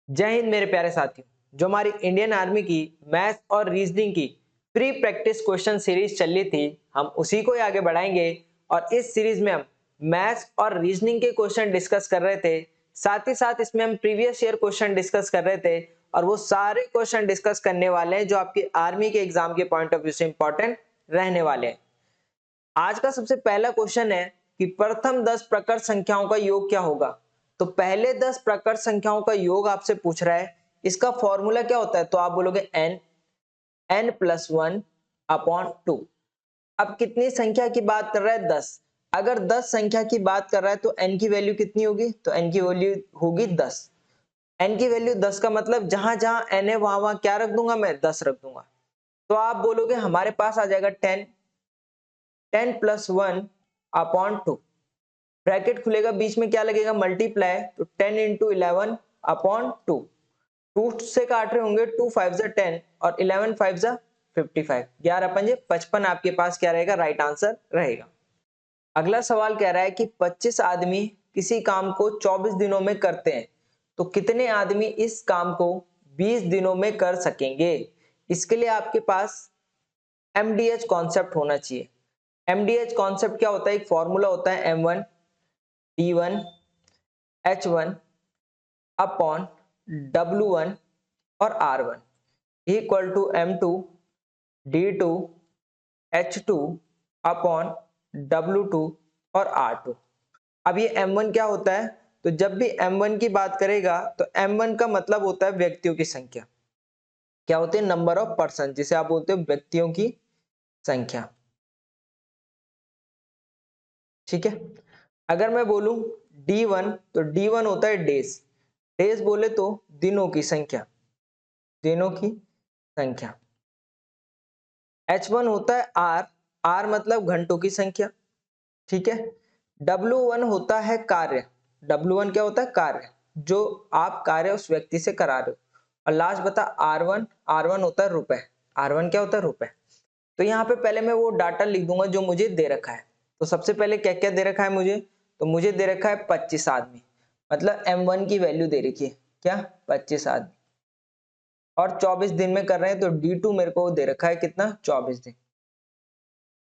जय हिंद मेरे प्यारे साथियों। जो हमारी इंडियन आर्मी की मैथ्स और रीजनिंग की प्री प्रैक्टिस क्वेश्चन सीरीज चल रही थी, हम उसी को ही आगे बढ़ाएंगे। और इस सीरीज में हम मैथ्स और रीजनिंग के क्वेश्चन डिस्कस कर रहे थे। साथ ही साथ इसमें हम प्रीवियस ईयर क्वेश्चन डिस्कस कर रहे थे, और वो सारे क्वेश्चन डिस्कस करने वाले हैं जो आपकी आर्मी के एग्जाम के पॉइंट ऑफ व्यू से इंपॉर्टेंट रहने वाले हैं। आज का सबसे पहला क्वेश्चन है कि प्रथम 10 प्रकट संख्याओं का योग क्या होगा। तो पहले 10 प्रकट संख्याओं का योग आपसे पूछ रहा है, इसका फॉर्मूला क्या होता है? तो आप बोलोगे n प्लस 1 अपॉन 2। अब कितनी संख्या की बात कर रहा है? 10। अगर 10 संख्या की बात कर रहा है तो n की वैल्यू कितनी होगी? तो n की वैल्यू होगी 10। n की वैल्यू 10 का मतलब जहां जहां n है वहां वहां क्या रख दूंगा? मैं 10 रख दूंगा। तो आप बोलोगे हमारे पास आ जाएगा 10 प्लस 1 अपॉन 2। ब्रैकेट खुलेगा, बीच में क्या लगेगा? मल्टीप्लाई। तो 10 इंटू 11 अपॉन 2। 2 से काट रहे होंगे, 2 5 जा 10 और 11 5 जा 55। 11 पंजे 55 आपके पास क्या रहेगा? राइट आंसर रहेगा। अगला सवाल कह रहा है कि 25 आदमी किसी काम को 24 दिनों में करते हैं, तो कितने आदमी इस काम को 20 दिनों में कर सकेंगे? इसके लिए आपके पास MDH कॉन्सेप्ट होना चाहिए। MDH कॉन्सेप्ट क्या होता है? एक फॉर्मूला होता है M1 D1 H1 upon W1 और R1 equal to M2 D2 H2 upon W2 और R2। अब ये M1 क्या होता है? तो जब भी M1 की बात करेगा तो M1 का मतलब होता है व्यक्तियों की संख्या। क्या होते हैं? नंबर ऑफ पर्सन, जिसे आप बोलते हो व्यक्तियों की संख्या। ठीक है। अगर मैं बोलूं D1, तो D1 होता है डेज। डेज बोले तो दिनों की संख्या, दिनों की संख्या। H1 होता है R, R मतलब घंटों की संख्या। ठीक है। W1 होता है कार्य। W1 क्या होता है? कार्य, जो आप कार्य उस व्यक्ति से करा रहे हो। और लास्ट बता R1, R1 होता है रुपए। R1 क्या होता है? रुपए। तो यहाँ पे पहले मैं वो डाटा लिख दूंगा जो मुझे दे रखा है। तो सबसे पहले क्या क्या दे रखा है मुझे? तो मुझे दे रखा है 25 आदमी, मतलब M1 की वैल्यू दे रखी है क्या? 25 आदमी। और 24 दिन में कर रहे हैं, तो D2 मेरे को दे रखा है कितना? 24 दिन।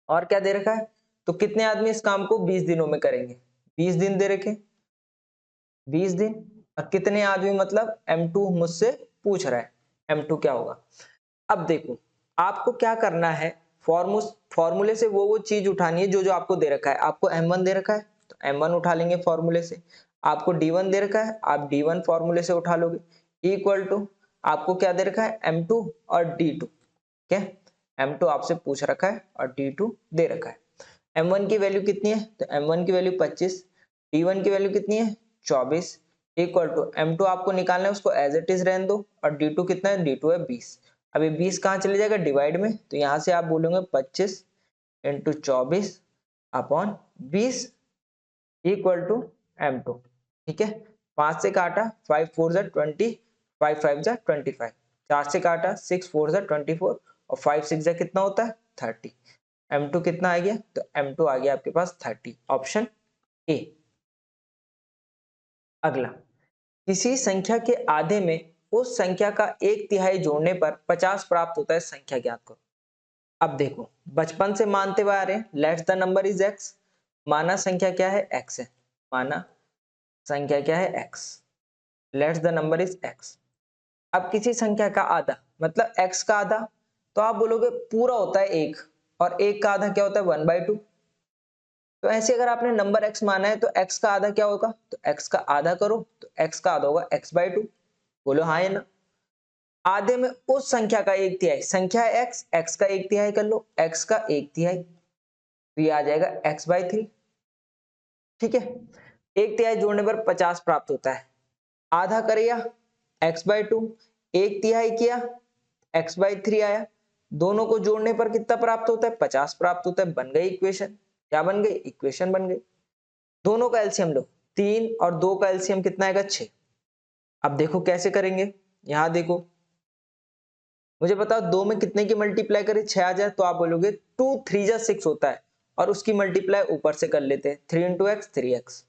और क्या दे रखा है? तो कितने आदमी इस काम को 20 दिनों में करेंगे? 20 दिन दे रखे, 20 दिन। और कितने आदमी मतलब M2 मुझसे पूछ रहा है, M2 क्या होगा? अब देखो, आपको क्या करना है, फॉर्मूले से वो चीज उठानी है जो जो आपको दे रखा है। आपको M1 दे रखा है तो M1 उठा लेंगे फॉर्मूले से। आपको D1 दे रखा है, आप D1 फॉर्मूले से उठा लोगे। इक्वल टू आपको क्या दे रखा है? M2 और D2। क्या? M2 आपसे पूछ रखा है और D2 दे रखा है। M1 की वैल्यू कितनी है? तो M1 की वैल्यू 25। D1 की वैल्यू कितनी है? 24। इक्वल टू M2 आपको निकालना है, उसको एज इट इज रहने दो। और D2 कितना है? D2 है 20। अब ये 20 कहाँ चले जाएगा? डिवाइड में। तो यहाँ से आप बोलोगे 25 into 24 upon 20 equal to M2। ठीक है। 5 से काटा, 5 4 जा 20, 5 5 जा 25। 4 से काटा, 6 4 जा 24 और 5 6 जा कितना होता है? 30। M2 कितना आ गया? तो M2 आ गया आपके पास 30, ऑप्शन ए। अगला, किसी संख्या के आधे में उस संख्या का 1/3 जोड़ने पर 50 प्राप्त होता है, संख्या ज्ञात करो। अब देखो, बचपन से मानते हुए आ रहे हैं, let's the number is x। माना संख्या क्या है? x है। माना संख्या क्या है? x। Let's the number is x। अब किसी संख्या का आधा मतलब x का आधा, तो आप बोलोगे पूरा होता है 1, और 1 का आधा क्या होता है? 1/2। तो ऐसे अगर आपने नंबर x माना है तो x का आधा क्या होगा? तो x का आधा करो, तो x का आधा होगा x/2। बोलो हाँ या ना। आधे में उस संख्या का 1/3, संख्या है x, x का 1/3 कर लो, x का 1/3, तो ये आ जाएगा x/3। ठीक है। 1/3 जोड़ने पर 50 प्राप्त होता है। आधा करिया x/2, 1/3 किया x/3 आया। दोनों को जोड़ने पर कितना प्राप्त होता है? 50 प्राप्त होता है। बन गई इक्वेशन। क्या बन गई? इक्वेशन बन गई। दोनों का एलसीएम लो, 3 और 2 का एलसीएम कितना आएगा? 6। अब देखो कैसे करेंगे। यहां देखो, मुझे बताओ 2 में कितने की मल्टीप्लाई करें 6 आ जाए? तो आप बोलोगे 2 3 जा 6 होता है, और उसकी मल्टीप्लाई ऊपर से कर लेते हैं, 3 इंटू एक्स 3x।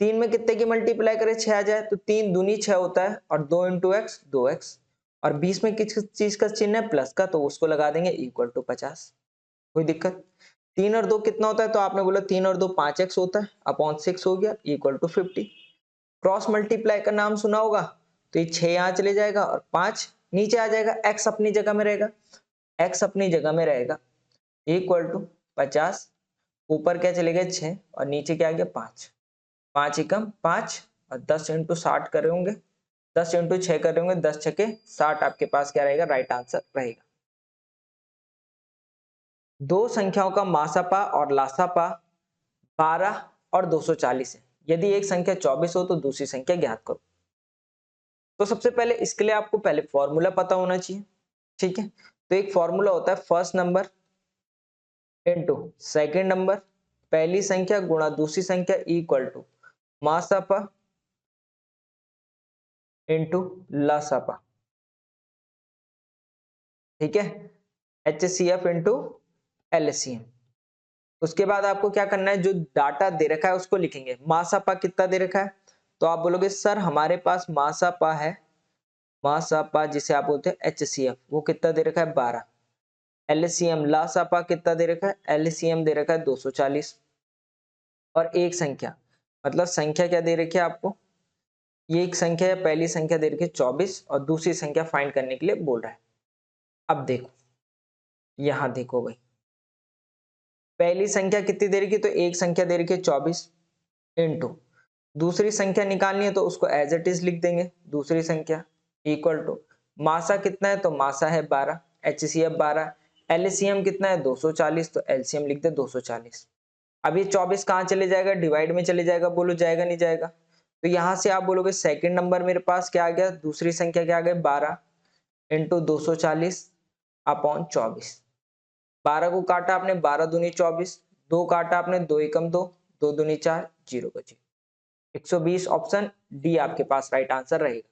3 में कितने की मल्टीप्लाई करें 6 आ जाए, तो 3 दूनी 6 होता है और 2 इंटू एक्स 2x, और 20 में किस चीज का चिन्ह है प्लस का, तो उसको लगा देंगे इक्वल टू 50। कोई दिक्कत? 3 और 2 कितना होता है, तो आपने बोला 3 और 2 5x होता है, अपॉन 6 हो गया इक्वल टू 50। क्रॉस मल्टीप्लाई का नाम सुना होगा, तो ये 6 यहाँ चले जाएगा और 5 नीचे आ जाएगा, x अपनी जगह में रहेगा, x अपनी जगह में रहेगा इक्वल टू 50। ऊपर क्या चले गए 6 और नीचे क्या आ गया 5, 5 एकम 5 और 10 इंटू 60 करे होंगे, 10 इंटू 6 करे होंगे, 10 छके 60, आपके पास क्या रहेगा, राइट आंसर रहेगा। दो संख्याओं का मासापा और लासापा 12 और 240 है। यदि एक संख्या 24 हो तो दूसरी संख्या ज्ञात करो। तो सबसे पहले इसके लिए आपको पहले फॉर्मूला पता होना चाहिए, ठीक है। तो एक फॉर्मूला होता है first number into second number, पहली संख्या गुणा दूसरी संख्या इक्वल टू मासापा इनटू लासापा, ठीक है, HCF इनटू LCM। उसके बाद आपको क्या करना है, जो डाटा दे रखा है उसको लिखेंगे। मासापा कितना दे रखा है, तो आप बोलोगे सर हमारे पास मासापा है, मासापा जिसे आप बोलते हैं HCF, वो कितना दे रखा है 12। LCM लासापा कितना दे रखा है, LCM दे रखा है 240। और एक संख्या, मतलब संख्या क्या दे रखी है आपको, ये एक संख्या है, पहली संख्या दे रखी है 24 और दूसरी संख्या फाइंड करने के लिए बोल रहा है। अब देखो, यहां देखो भाई, पहली संख्या कितनी दे रखी है, तो एक संख्या दे रखी है 24 इंटू दूसरी संख्या निकालनी है तो उसको एज इट इज लिख देंगे, दूसरी संख्या इक्वल टू मासा कितना है, तो मासा है 12, HCF 12, LCM कितना है 240, तो LCM लिख दे 240। अब ये 24 कहाँ चले जाएगा, डिवाइड में चले जाएगा, बोलो जाएगा नहीं जाएगा, तो यहां से आप बोलोगे सेकंड नंबर मेरे पास क्या आ गया, दूसरी संख्या क्या आ गया 12 इंटू 240 अपॉन 24। 12 को काटा आपने, 12 दूनी 24, 2 काटा आपने, 2 एकम 2, 2 दूनी 4, 0 बची 120। ऑप्शन डी आपके पास राइट आंसर रहेगा।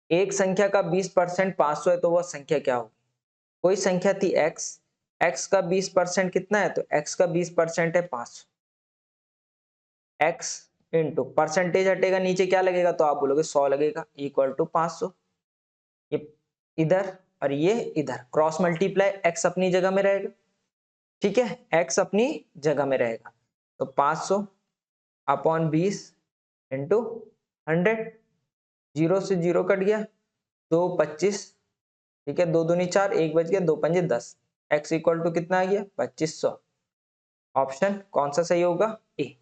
एक संख्या का 20% 500 है तो वह संख्या क्या होगी। कोई संख्या थी x, x का 20% कितना है, तो x का 20% है 500, x इंटू परसेंटेज हटेगा नीचे क्या लगेगा, तो आप बोलोगे 100 लगेगा इक्वल टू 500। ये इधर और ये इधर क्रॉस मल्टीप्लाई, x अपनी जगह में रहेगा, ठीक है, x अपनी जगह में रहेगा, तो 500 अपॉन 20 इंटू 100, 0 से 0 कट गया, 2 25, ठीक है, 2 दूनी 4, 1 बच गया, 2 पंजे 10, x इक्वल टू कितना आ गया 2500। ऑप्शन कौन सा सही होगा, ए।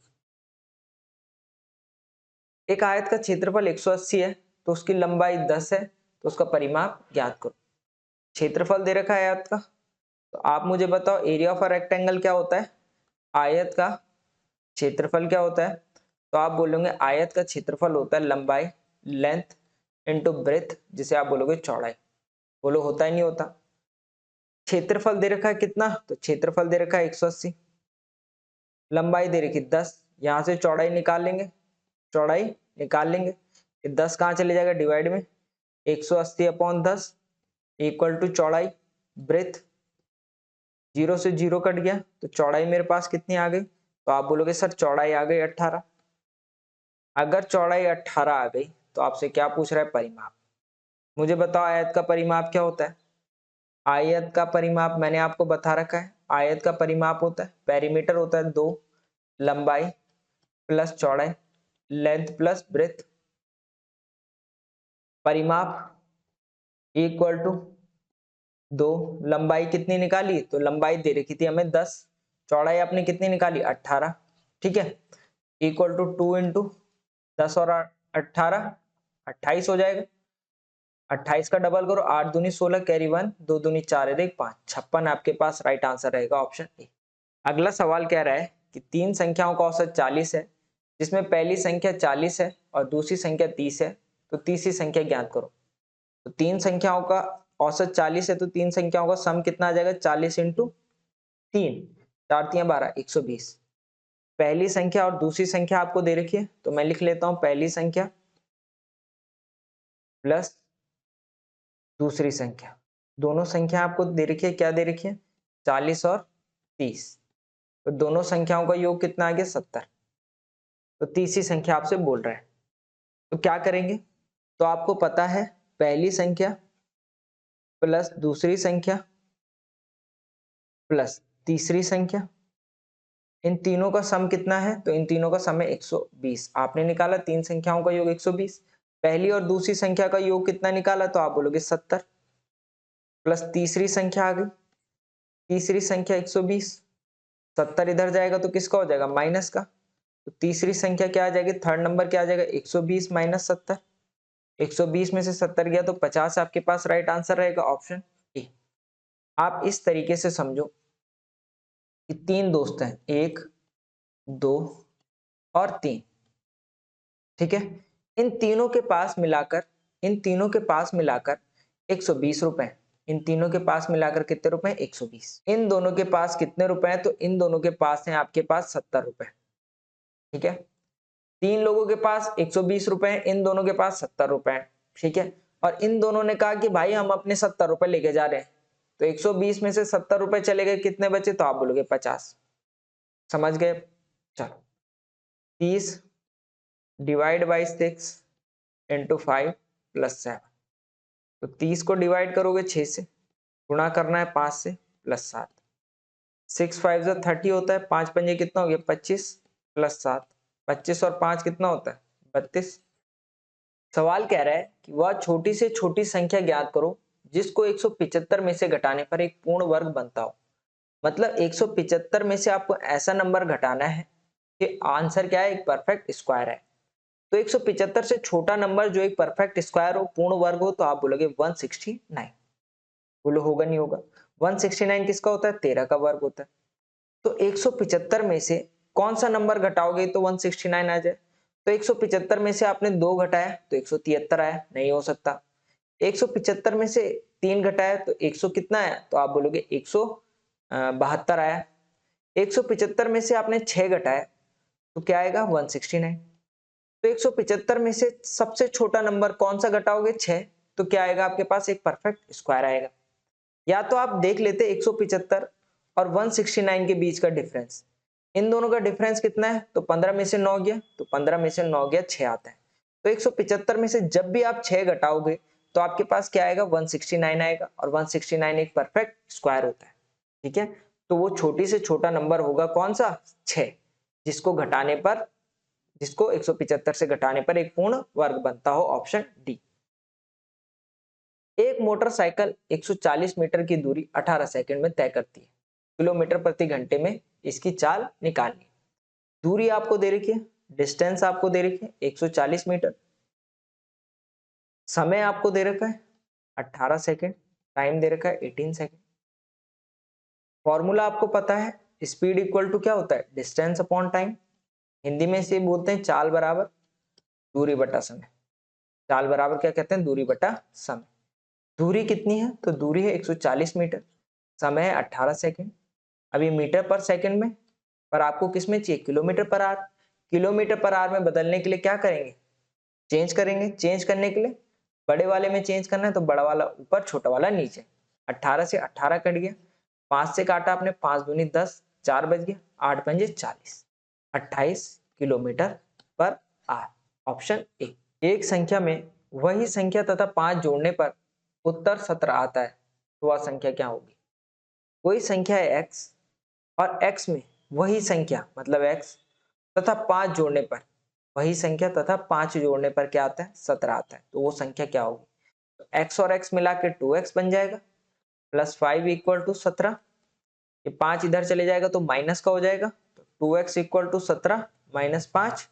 एक आयत का क्षेत्रफल 180 है तो उसकी लंबाई 10 है, तो उसका परिमाप ज्ञात करो। क्षेत्रफल दे रखा है आयत का, तो आप मुझे बताओ एरिया ऑफ अ रेक्टेंगल क्या होता है, आयत का क्षेत्रफल क्या होता है, तो आप बोलोगे आयत का क्षेत्रफल होता है लंबाई, लेंथ इंटू ब्रेथ, जिसे आप बोलोगे चौड़ाई। बोलो होता ही नहीं होता। क्षेत्रफल दे रखा है कितना, तो क्षेत्रफल दे रखा है 180, लंबाई दे रखी 10, यहां से चौड़ाई निकाल लेंगे, चौड़ाई निकाल लेंगे, 10 कहाँ चले जाएगा डिवाइड में, 180 अपॉन 10 इक्वल टू चौड़ाई ब्रेथ, 0 से 0 कट गया, तो चौड़ाई मेरे पास कितनी आ गई, तो आप बोलोगे सर चौड़ाई आ गई 18। अगर चौड़ाई 18 आ गई तो आपसे क्या पूछ रहा है, परिमाप। मुझे बताओ आयत का परिमाप क्या होता है। आयत का परिमाप मैंने आपको बता रखा है, आयत का परिमाप होता है, पेरीमीटर होता है 2, लंबाई प्लस चौड़ाई, लेंथ प्लस ब्रेथ, परिमाप इक्वल टू 2, लंबाई कितनी निकाली, तो लंबाई दे रखी थी हमें 10, चौड़ाई आपने कितनी निकाली 18, ठीक है, इक्वल टू 2 इंटू 10 और 18 28 हो जाएगा। 28 का डबल करो, 8 दूनी 16 कैरी 1, 2 दूनी 4 1 5, 56 आपके पास राइट आंसर रहेगा ऑप्शन ए। अगला सवाल कह रहा है कि तीन संख्याओं का औसत 40 है, जिसमें पहली संख्या 40 है और दूसरी संख्या 30 है, तो तीसरी संख्या ज्ञात करो। तो तीन संख्याओं का औसत 40 है तो तीन संख्याओं का सम कितना आ जाएगा, 40 इंटू 3, 4 3 12 120। पहली संख्या और दूसरी संख्या आपको दे रखी है, तो मैं लिख लेता हूं पहली संख्या प्लस दूसरी संख्या, दोनों संख्या आपको दे रखी है, क्या दे रखी है 40 और 30, तो दोनों संख्याओं का योग कितना आ गया 70। तो तीसरी संख्या आपसे बोल रहा है, तो क्या करेंगे? तो आपको पता है पहली संख्या प्लस दूसरी संख्या प्लस तीसरी संख्या, इन तीनों का सम कितना है? तो इन तीनों का सम है 120। आपने निकाला तीन संख्याओं का योग 120, पहली और दूसरी संख्या का योग कितना निकाला? तो आप बोलोगे 70 प्लस तीसरी संख्या आ गई, तीसरी संख्या 120, 70 इधर जाएगा तो किसका हो जाएगा? माइनस का। तो तीसरी संख्या क्या आ जाएगी? थर्ड नंबर क्या आ जाएगा? 120 माइनस 70, 120 में से 70 गया तो 50 आपके पास राइट आंसर रहेगा ऑप्शन ए। आप इस तरीके से समझो कि तीन दोस्त हैं, 1 2 और 3, ठीक है। इन तीनों के पास मिलाकर 120 रुपए, इन तीनों के पास मिलाकर कितने रुपए? 120। इन दोनों के पास कितने रुपए हैं? तो इन दोनों के पास हैं आपके पास 70 रुपए, ठीक है। तीन लोगों के पास 120 रुपए हैं, इन दोनों के पास 70 रुपए हैं, ठीक है। और इन दोनों ने कहा कि भाई हम अपने 70 रुपए लेके जा रहे हैं, तो 120 में से 70 रुपए चले गए, कितने बचे? तो आप बोलोगे 50। समझ गए? चलो, 30 डिवाइड बाई 6 इंटू 5 प्लस 7, तो 30 को डिवाइड करोगे 6 से, गुणा करना है 5 से, प्लस 7, 6 5 जो 30 होता है, 5 पंजे कितना हो गया? 25 प्लस 7, 25 और 5 कितना होता है? 32। सवाल कह रहा है कि वह छोटी से छोटी संख्या ज्ञात करो जिसको 175 में से घटाने पर एक पूर्ण वर्ग बनता हो। मतलब 175 में से आपको ऐसा नंबर घटाना है कि आंसर क्या है? एक परफेक्ट स्क्वायर है। तो 175 से छोटा नंबर जो एक परफेक्ट स्क्वायर हो, पूर्ण वर्ग हो, तो आप बोलोगे 169। बोलो होगा नहीं होगा? 169 किसका होता है? 13 का वर्ग होता है। तो 175 में से कौन सा नंबर घटाओगे तो 169 आ जाए? तो 175 में से आपने 2 घटाया तो 173 आया, नहीं हो सकता। 175 में से 3 घटाया तो 100 कितना आया? तो आप बोलोगे 172 आया। 175 में से आपने 6 घटाया तो क्या आएगा? 169। तो 175 में से सबसे छोटा नंबर कौन सा घटाओगे? 6, तो क्या आएगा आपके पास? एक परफेक्ट स्क्वायर आएगा। या तो आप देख लेते 175 और 169 के बीच का डिफरेंस, इन दोनों का डिफरेंस कितना है? तो 15 में से 9 गया, तो 15 में से 9 गया 6 आता है। तो 175 में से जब भी आप 6 घटाओगे तो आपके पास क्या आएगा? 169 आएगा, और 169 एक परफेक्ट स्क्वायर होता है, ठीक है। तो वो छोटी से छोटा नंबर होगा कौन सा? 6, जिसको घटाने पर, जिसको 175 से घटाने पर एक पूर्ण वर्ग बनता हो, ऑप्शन डी। एक मोटरसाइकिल 140 मीटर की दूरी 18 सेकंड में तय करती है, किलोमीटर प्रति घंटे में इसकी चाल निकालनी। दूरी आपको दे रखी है, डिस्टेंस आपको दे रखी है 140 मीटर, समय आपको दे रखा है 18 सेकंड, टाइम दे रखा है 18 सेकंड। फॉर्मूला आपको पता है, स्पीड इक्वल टू क्या होता है? Distance upon time. हिंदी में इसे बोलते हैं चाल बराबर दूरी बटा समय। चाल बराबर क्या कहते हैं? दूरी बटा समय। दूरी कितनी है? तो दूरी है 140 मीटर, समय है 18 सेकंड। अभी मीटर पर सेकंड में, पर आपको किस में चाहिए? Kilometre per hour. Kilometre per hour में बदलने के लिए क्या करेंगे? चेंज करेंगे। चेंज करने के लिए बड़े वाले में चेंज करना है तो बड़ा वाला ऊपर, छोटा वाला नीचे। 18 से 18 कट गया, 5 से काटा आपने, 5 दूनी 10, 4 बज गया, 8 पंजे 40, 28 kilometre per hour, option A. एक संख्या में वही संख्या तथा 5 जोड़ने पर उत्तर 17 आता है, तो वह संख्या क्या होगी? कोई संख्या है x और x में वही संख्या मतलब x तथा 5 जोड़ने पर वही संख्या तथा 5 जोड़ने पर क्या आता है? 17 आता है, तो वो संख्या क्या होगी? तो x और x मिला के 2x बन जाएगा, प्लस 5 इक्वल टू 17, ये 5 इधर चले जाएगा तो माइनस का हो जाएगा, तो 2x इक्वल टू 17 माइनस 5,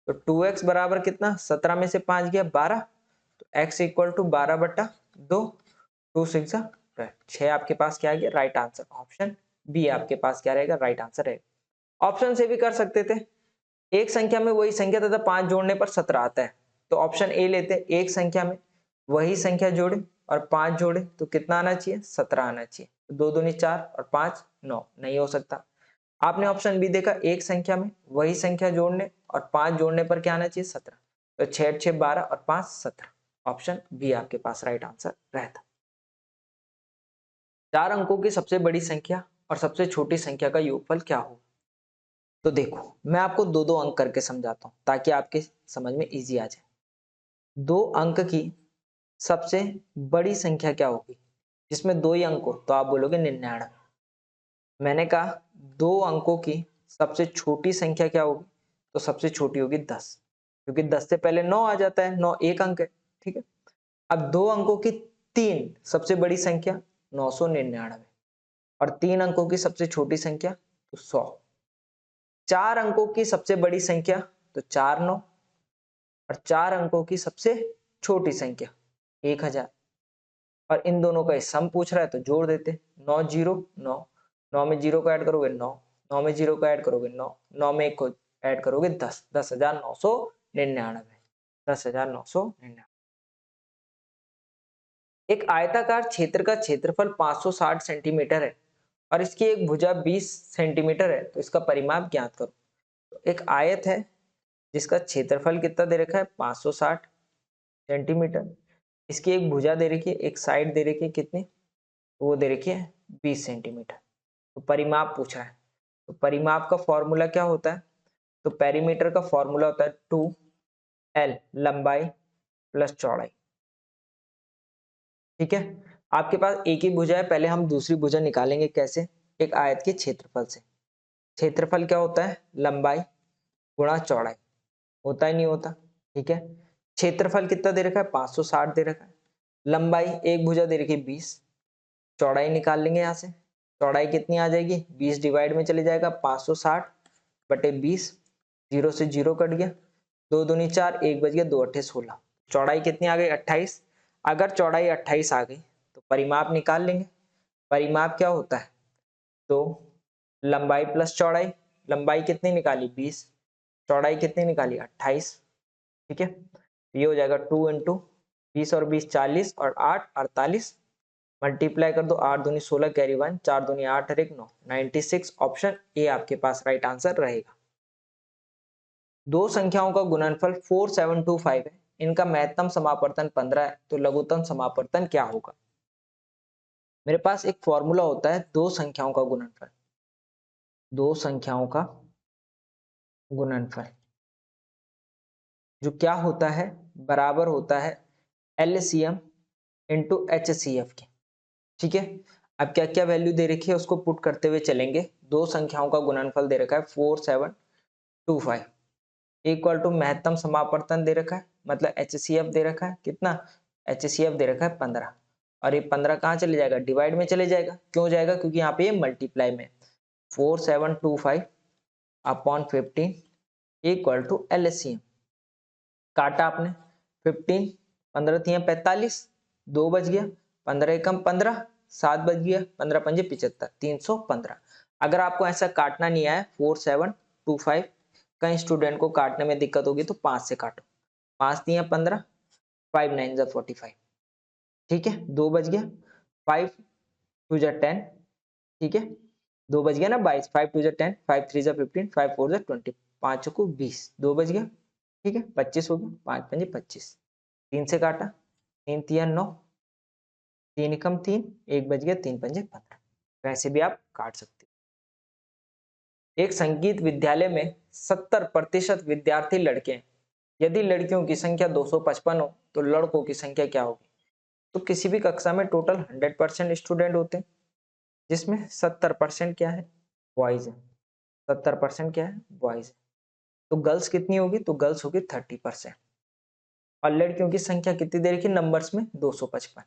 तो 2x बराबर कितना? 17 में से 5 गया 12, तो x इक्वल टू 12 बटा 2, 2 6 6 आपके पास क्या आ गया? राइट आंसर, ऑप्शन बी आपके पास क्या रहेगा? राइट आंसर रहेगा। ऑप्शन से भी कर सकते थे, एक संख्या में वही संख्या तथा 5 जोड़ने पर 17 आता है, तो ऑप्शन ए लेते। एक संख्या में वही संख्या जोड़े और 5 जोड़े तो कितना आना चाहिए? 17 आना चाहिए। तो 2 दूनी 4 और 5 9, नहीं हो सकता। आपने ऑप्शन बी देखा, एक संख्या में वही संख्या जोड़ने और 5 जोड़ने पर क्या आना चाहिए? 17, तो 6 6 12 और 5 17, ऑप्शन बी आपके पास राइट आंसर रहता। 4 अंकों की सबसे बड़ी संख्या और सबसे छोटी संख्या का योगफल क्या होगा? तो देखो मैं आपको दो दो अंक करके समझाता हूँ ताकि आपके समझ में इजी आ जाए। 2 अंक की सबसे बड़ी संख्या क्या होगी? जिसमें 2 ही अंक हो तो आप बोलोगे 99। मैंने कहा 2 अंकों की सबसे छोटी संख्या क्या होगी? तो सबसे छोटी होगी 10, क्योंकि 10 से पहले 9 आ जाता है, 9 एक अंक है, ठीक है। अब 2 अंकों की 3 सबसे बड़ी संख्या 999, और 3 अंकों की सबसे छोटी संख्या तो 100। 4 अंकों की सबसे बड़ी संख्या तो 49, और 4 अंकों की सबसे छोटी संख्या 1000। और इन दोनों का सम पूछ रहा है तो जोड़ देते, 9 जीरो 9, 9 में जीरो को ऐड करोगे 9, 9 में जीरो को ऐड करोगे 9, 9 में एक को ऐड करोगे 10, 10,999, 10,999। एक आयताकार क्षेत्र का क्षेत्रफल 560 सेंटीमीटर है और इसकी एक भुजा 20 सेंटीमीटर है, तो इसका परिमाप ज्ञात करो। तो एक आयत है जिसका क्षेत्रफल कितना दे रखा है 560 सेंटीमीटर, इसकी एक भुजा दे रखी है, एक साइड दे रखी है कितनी, तो वो दे रखी है 20 सेंटीमीटर। तो परिमाप पूछ रहा है, तो परिमाप का फॉर्मूला क्या होता है? तो पेरीमीटर का फॉर्मूला होता है 2l लंबाई प्लस चौड़ाई, ठीक है। आपके पास एक ही भुजा है, पहले हम दूसरी भुजा निकालेंगे कैसे? एक आयत के क्षेत्रफल से। क्षेत्रफल क्या होता है? लंबाई गुणा चौड़ाई, होता ही नहीं होता, ठीक है। क्षेत्रफल कितना दे रखा है 560 दे रखा है, लंबाई एक भुजा दे रखी है 20, चौड़ाई निकाल लेंगे यहाँ से। चौड़ाई कितनी आ जाएगी? 20 डिवाइड में चले जाएगा 560 बटे 20, जीरो से जीरो कट गया, 2 दूनी 4, 1 बच गया, 2 अट्ठे 16। चौड़ाई कितनी आ गई 28। अगर चौड़ाई 28 आ गई तो परिमाप निकाल लेंगे। परिमाप क्या होता है? तो लंबाई प्लस चौड़ाई, लंबाई कितनी निकाली 20, चौड़ाई कितनी निकाली 28, ठीक है। ये हो जाएगा 2 इंटू 20 और 20 40 और 8 48, मल्टीप्लाई कर दो, 8 दूनी 16 कैरी 1, 4 दूनी 8 और 1 9, 96। ऑप्शन ए आपके पास राइट आंसर रहेगा। दो संख्याओं का गुणनफल 4725 है, इनका महत्तम समापवर्तन 15 है, तो लघुत्तम समापवर्तन क्या होगा? मेरे पास एक फॉर्मूला होता है दो संख्याओं का गुणनफल, दो संख्याओं का गुणनफल जो क्या होता है, बराबर होता है LCM इंटू HCF के, ठीक है। अब क्या क्या वैल्यू दे रखी है उसको पुट करते हुए चलेंगे। दो संख्याओं का गुणनफल दे रखा है 4725 इक्वल टू महत्तम समापवर्तन दे रखा है, मतलब HCF दे रखा है कितना, HCF दे रखा है 15, और ये 15 कहाँ चले जाएगा? डिवाइड में चले जाएगा। क्यों जाएगा? क्योंकि यहाँ पे ये मल्टीप्लाई में 4725 अपॉन 15 इक्वल टू LCM। काटा आपने 15, 15 थी 45, 2 बच गया, 15 एकम 15, 7 बच गया, 15 पंजे 75, 315। अगर आपको ऐसा काटना नहीं आया 4725, कई स्टूडेंट को काटने में दिक्कत होगी तो 5 से काटो, 5 दिया 15, 5 9 जा 45, ठीक है। 2 बच गया, 5 2 जा 10, ठीक है। 2 बच गया ना 22, 5 2 जा 10, 5 3 जा 15, 5 4 जा 20, 5 को 20, 2 बच गया, ठीक है। 25 हो गया, 5 पंजे 25, 3 से काटा, 3 तिया 9, 3 एकम 3, 1 बच गया, 3 पंजे 15। वैसे भी आप काट सकते हो। एक संगीत विद्यालय में 70% विद्यार्थी लड़के हैं, यदि लड़कियों की संख्या 255 हो तो लड़कों की संख्या क्या होगी? तो किसी भी कक्षा में टोटल 100% स्टूडेंट होते हैं, जिसमें 70% क्या है? बॉयज है। 70% क्या है? बॉयज है। तो गर्ल्स कितनी होगी? तो गर्ल्स होगी 30%। और लड़कियों की संख्या कितनी दे रखी है नंबर्स में? 255।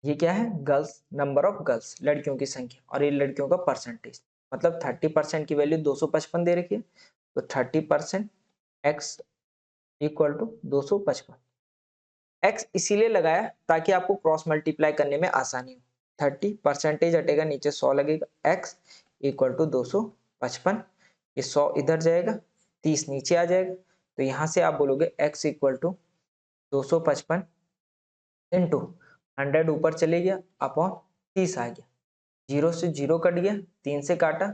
ये क्या है? गर्ल्स, नंबर ऑफ गर्ल्स, लड़कियों की संख्या, और ये लड़कियों का परसेंटेज, मतलब 30% की वैल्यू 255 दे रखी है, तो 30% एक्स इक्वल टू 255। एक्स इसीलिए लगाया ताकि आपको क्रॉस मल्टीप्लाई करने में आसानी हो। 30 परसेंटेज हटेगा, नीचे 100 लगेगा, एक्स इक्वल टू 255, ये 100 इधर जाएगा, 30 नीचे आ जाएगा, तो यहाँ से आप बोलोगे एक्स इक्वल टू 255 इंटू 100 ऊपर चले गया अपॉन 30 आ गया, जीरो से जीरो कट गया, 3 से काटा,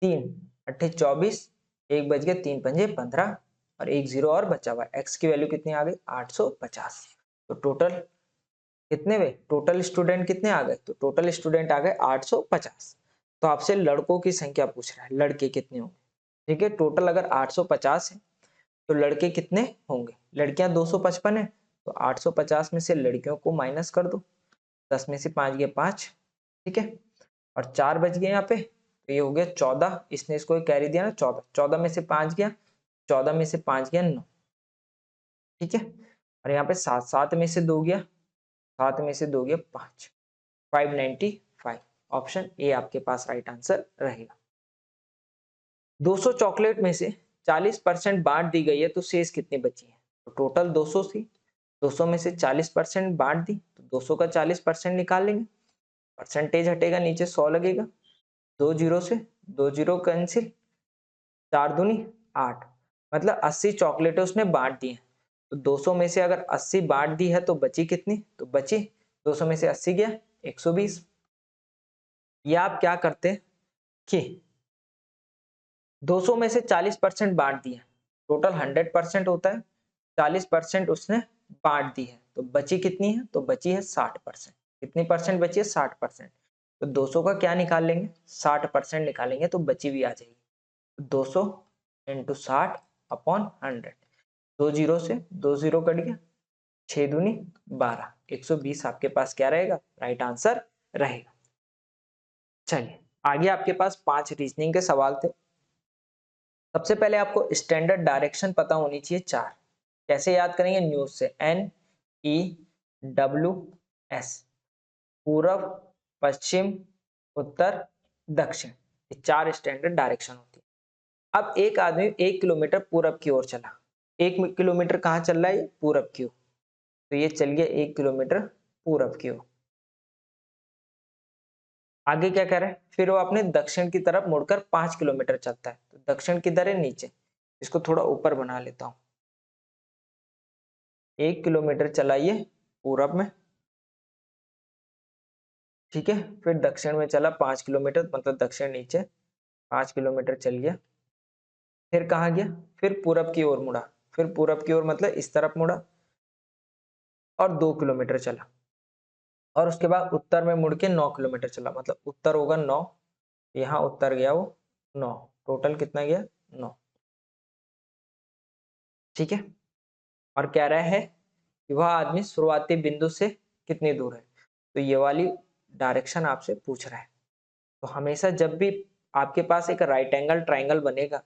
3 अट्ठे 24, 1 बच गया, 3 पंजे 15, और एक जीरो और बचा हुआ। एक्स की वैल्यू कितनी आ गई? 850। तो टोटल कितने हुए? टोटल स्टूडेंट कितने आ गए? तो टोटल स्टूडेंट आ गए 850। तो आपसे लड़कों की संख्या पूछ रहा है, लड़के कितने होंगे। ठीक है, टोटल अगर 850 है तो लड़के कितने होंगे, लड़कियां 255 है, तो 850 में से लड़कियों को माइनस कर दो, 10 में से 5 गया 5, ठीक है, और 4 बच गए यहाँ पे, तो ये हो गया 14, इसने इसको कैरी दिया ना 14, 14 में से 5 गया, 14 में से 5 गया 9, ठीक है, और यहाँ पे 7, 7 में से 2 गया, 7 में से 2 गया 5, 595, ऑप्शन ए आपके पास राइट आंसर रहेगा। 200 चॉकलेट में से 40% बांट दी गई है तो शेष कितनी बची है, तो टोटल 200 थी, 200 में से 40% बांट दी तो 200 का 40% निकाल लेंगे, परसेंटेज हटेगा नीचे 100 लगेगा, 2 जीरो से 2 जीरो कैंसिल, 4 दूनी 8, मतलब 80 चॉकलेटें उसने बांट दी हैं, तो 200 में से अगर 80 बांट दी है तो बची कितनी, तो बची 200 में से 80 गया 120। या आप क्या करते कि 200 में से 40% बांट दिया, टोटल 100% होता है, 40% उसने बांट दी है तो बची कितनी है, तो बची है 60%। कितनी परसेंट बची है, 60%। तो 200 का क्या निकाल लेंगे, 60% निकालेंगे तो बची भी आ जाएगी, 200 इंटू 60 अपॉन 100, 2 जीरो से 2 जीरो कट गया, 6 दूनी 12, 120 आपके पास क्या रहेगा, राइट आंसर रहेगा। चलिए आगे आपके पास 5 रीजनिंग के सवाल थे। सबसे पहले आपको स्टैंडर्ड डायरेक्शन पता होनी चाहिए 4, कैसे याद करेंगे, न्यूज से, NEWS, पूर्व, पश्चिम, उत्तर, दक्षिण, ये 4 स्टैंडर्ड डायरेक्शन होती है। अब एक आदमी 1 किलोमीटर पूरब की ओर चला, 1 किलोमीटर कहाँ चल रहा है, पूरब की ओर, तो ये चल गया 1 किलोमीटर पूरब की ओर। आगे क्या कह रहा है, फिर वो अपने दक्षिण की तरफ मुड़कर 5 किलोमीटर चलता है, तो दक्षिण किधर है, नीचे, इसको थोड़ा ऊपर बना लेता हूं, 1 किलोमीटर चलाइए पूरब में, ठीक है, फिर दक्षिण में चला 5 किलोमीटर, मतलब दक्षिण नीचे 5 किलोमीटर चल गया, फिर कहाँ गया, फिर पूरब की ओर मुड़ा, फिर पूरब की ओर मतलब इस तरफ मुड़ा और 2 किलोमीटर चला, और उसके बाद उत्तर में मुड़ के 9 किलोमीटर चला, मतलब उत्तर होगा 9, यहाँ उत्तर गया वो 9, टोटल कितना गया 9, ठीक है। और कह रहा है कि वह आदमी शुरुआती बिंदु से कितनी दूर है, तो ये वाली डायरेक्शन आपसे पूछ रहा है। तो हमेशा जब भी आपके पास एक राइट एंगल ट्राइंगल बनेगा,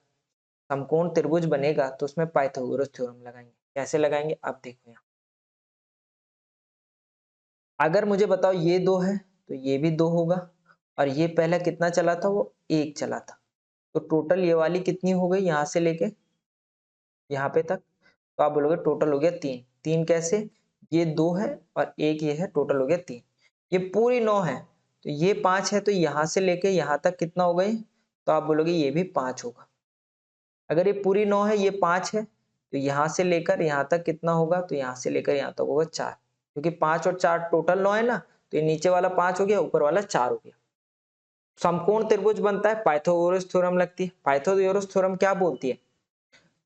समकोण त्रिभुज बनेगा, तो उसमें पाइथागोरस थ्योरम लगाएंगे। कैसे लगाएंगे आप देखो, यहाँ अगर मुझे बताओ ये 2 है तो ये भी 2 होगा, और ये पहला कितना चला था, वो 1 चला था, तो टोटल ये वाली कितनी हो गई, यहाँ से लेके यहाँ पे तक, तो आप बोलोगे टोटल हो गया 3, 3 कैसे, ये 2 है और एक ये है, टोटल हो गया 3, ये पूरी 9 है, तो ये 5 है, तो यहाँ से लेके यहाँ तक कितना हो गई, तो आप बोलोगे ये भी 5 होगा। अगर ये पूरी 9 है, ये 5 है, तो यहाँ से लेकर यहाँ तक कितना होगा, तो यहाँ से लेकर यहाँ तक होगा 4, क्योंकि 5 और 4 टोटल 9 है ना, तो ये नीचे वाला 5 हो गया, ऊपर वाला 4 हो गया। समकोण त्रिभुज बनता है, पाइथागोरस थ्योरम लगती है। पाइथागोरस थ्योरम क्या बोलती है,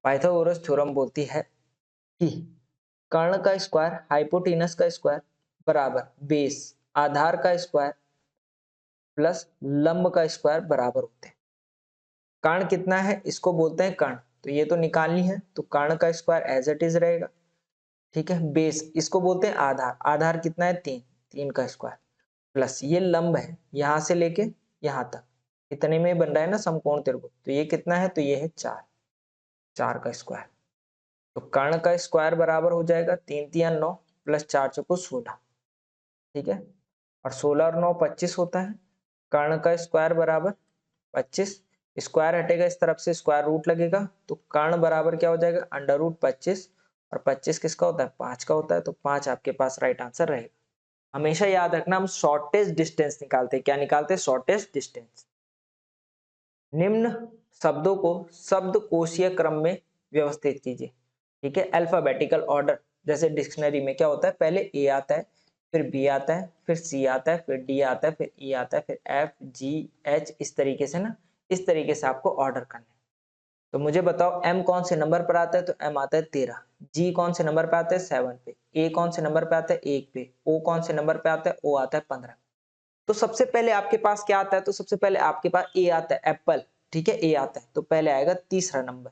पाइथागोरस थ्योरम बोलती है कि कर्ण का स्क्वायर हाइपोटेनस का स्क्वायर बराबर बेस आधार का स्क्वायर प्लस लंब का स्क्वायर बराबर होते हैं। कर्ण कितना है, इसको बोलते हैं कर्ण, तो ये तो निकालनी है, तो कर्ण का स्क्वायर एज इट इज रहेगा, ठीक है। बेस इसको बोलते हैं आधार, आधार कितना है 3, 3 का स्क्वायर प्लस ये लंब है, यहाँ से लेके यहाँ तक इतने में बन रहा है ना समकोण त्रिभुज, तो ये कितना है, तो ये है 4, 4 का स्क्वायर, तो कर्ण का स्क्वायर बराबर हो जाएगा 3 3 9 प्लस 4 चौको 16, ठीक है, और 16 और 9 25 होता है, कर्ण का स्क्वायर बराबर 25, स्क्वायर हटेगा इस तरफ से स्क्वायर रूट लगेगा, तो कर्ण बराबर क्या हो जाएगा, अंडर रूट 25, और 25 किसका होता है, 5 का होता है, तो 5 आपके पास राइट आंसर रहेगा। हमेशा याद रखना, हम शॉर्टेस्ट डिस्टेंस निकालते हैं, क्या निकालते हैं, शॉर्टेस्ट डिस्टेंस। निम्न शब्दों को शब्दकोशीय क्रम में व्यवस्थित कीजिए, ठीक है, अल्फाबेटिकल ऑर्डर, जैसे डिक्शनरी में क्या होता है, पहले ए आता है, फिर बी आता है, फिर सी आता है, फिर डी आता है, फिर ई आता है, फिर एफ जी एच, इस तरीके से ना, इस तरीके से आपको ऑर्डर करना है। तो मुझे बताओ एम कौन से नंबर पर आता है, तो एम आता है 13, जी कौन से नंबर पे आता है 7 पे, ए कौन से नंबर पे आता है 1 पे, ओ कौन से नंबर पे आता है, ओ आता है 15। तो सबसे पहले आपके पास क्या आता है, तो सबसे पहले आपके पास ए आता है, एप्पल, ठीक है, ए आता है, तो पहले आएगा तीसरा नंबर।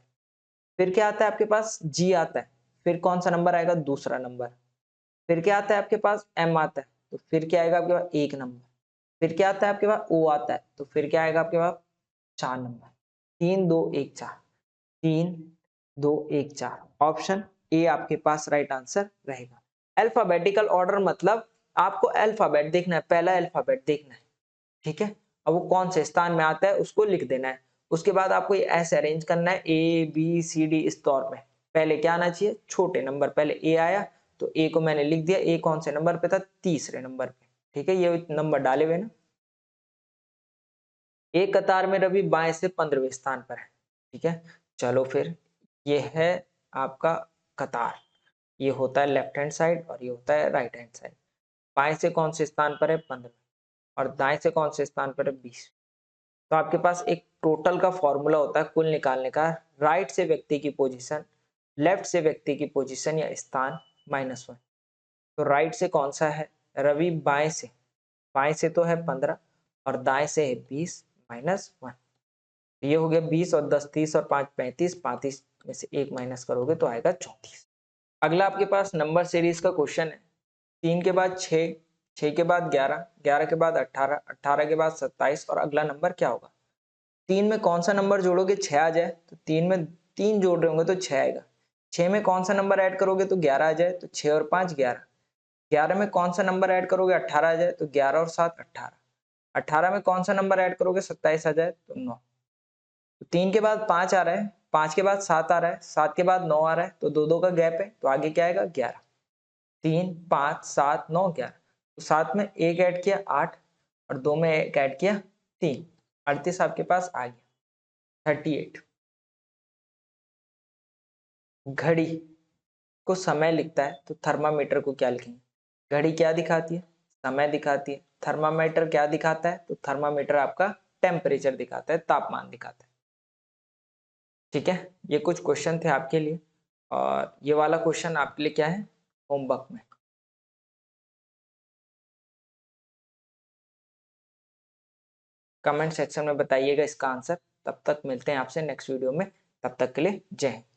फिर क्या आता है आपके पास, जी आता है, फिर कौन सा नंबर आएगा, दूसरा नंबर। फिर क्या आता है आपके पास, एम आता है, तो फिर क्या आएगा आपके पास, एक नंबर। फिर क्या आता है आपके पास, ओ आता है, तो फिर क्या आएगा आपके पास, 4 नंबर। 3 2 1 4, 3 2 1 4, ऑप्शन ए आपके पास राइट आंसर रहेगा। अल्फाबेटिकल ऑर्डर मतलब आपको अल्फाबेट देखना है, पहला अल्फाबेट देखना है, ठीक है, अब वो कौन से स्थान में आता है उसको लिख देना है। उसके बाद आपको ये ऐसे अरेंज करना है, ए बी सी डी इस दौर में। पहले क्या आना चाहिए, छोटे नंबर, पहले ए आया तो ए को मैंने लिख दिया, ए कौन से नंबर पे था, तीसरे नंबर पे, ठीक है, ये नंबर डाले हुए ना। एक कतार में रवि बाएं से 15वें स्थान पर है, ठीक है। चलो फिर ये है आपका कतार, ये होता है लेफ्ट हैंड साइड और ये होता है राइट हैंड साइड। बाएं से कौन से स्थान पर है, 15, और दाएं से कौन से स्थान पर है, 20। तो आपके पास एक टोटल का फॉर्मूला होता है कुल निकालने का, राइट से व्यक्ति की पोजीशन, लेफ्ट से व्यक्ति की पोजीशन या स्थान -1। तो राइट से कौन सा है, रवि बाएं से, बाएं से तो है 15 और दाएं से है 20 -1। ये हो गया 20 और 10 30 और 5 35, 35 में से 1 माइनस करोगे तो आएगा 34। अगला आपके पास नंबर सीरीज का क्वेश्चन है। 3 के बाद 6, 6 के बाद 11, 11 के बाद 18, 18 के बाद 27 और अगला नंबर क्या होगा। 3 में कौन सा नंबर जोड़ोगे 6 आ जाए, तो 3 में 3 जोड़ रहे होंगे तो 6 आएगा। 6 में कौन सा नंबर ऐड करोगे तो 11 आ जाए, तो 6 और 5 11। 11 में कौन सा नंबर ऐड करोगे 18 आ जाए, तो 11 और 7 18। 18 में कौन सा नंबर ऐड करोगे 27 आ जाए, तो 9। तो 3 के बाद 5 आ रहा है, 5 के बाद 7 आ रहा है, 7 के बाद 9 आ रहा है, तो 2 2 का गैप है, तो आगे क्या आएगा 11। 3 5 7 9 11, तो 7 में एक ऐड किया 8 और 2 में एक ऐड किया 3, 38 आपके पास आ गया, 38। घड़ी को समय लिखता है तो थर्मामीटर को क्या लिखेंगे। घड़ी क्या दिखाती है, समय दिखाती है। थर्मामीटर क्या दिखाता है, तो थर्मामीटर आपका टेम्परेचर दिखाता है, तापमान दिखाता है, ठीक है। ये कुछ क्वेश्चन थे आपके लिए, और ये वाला क्वेश्चन आपके लिए क्या है, होमवर्क में। कमेंट सेक्शन में बताइएगा इसका आंसर। तब तक मिलते हैं आपसे नेक्स्ट वीडियो में, तब तक के लिए जय हिंद।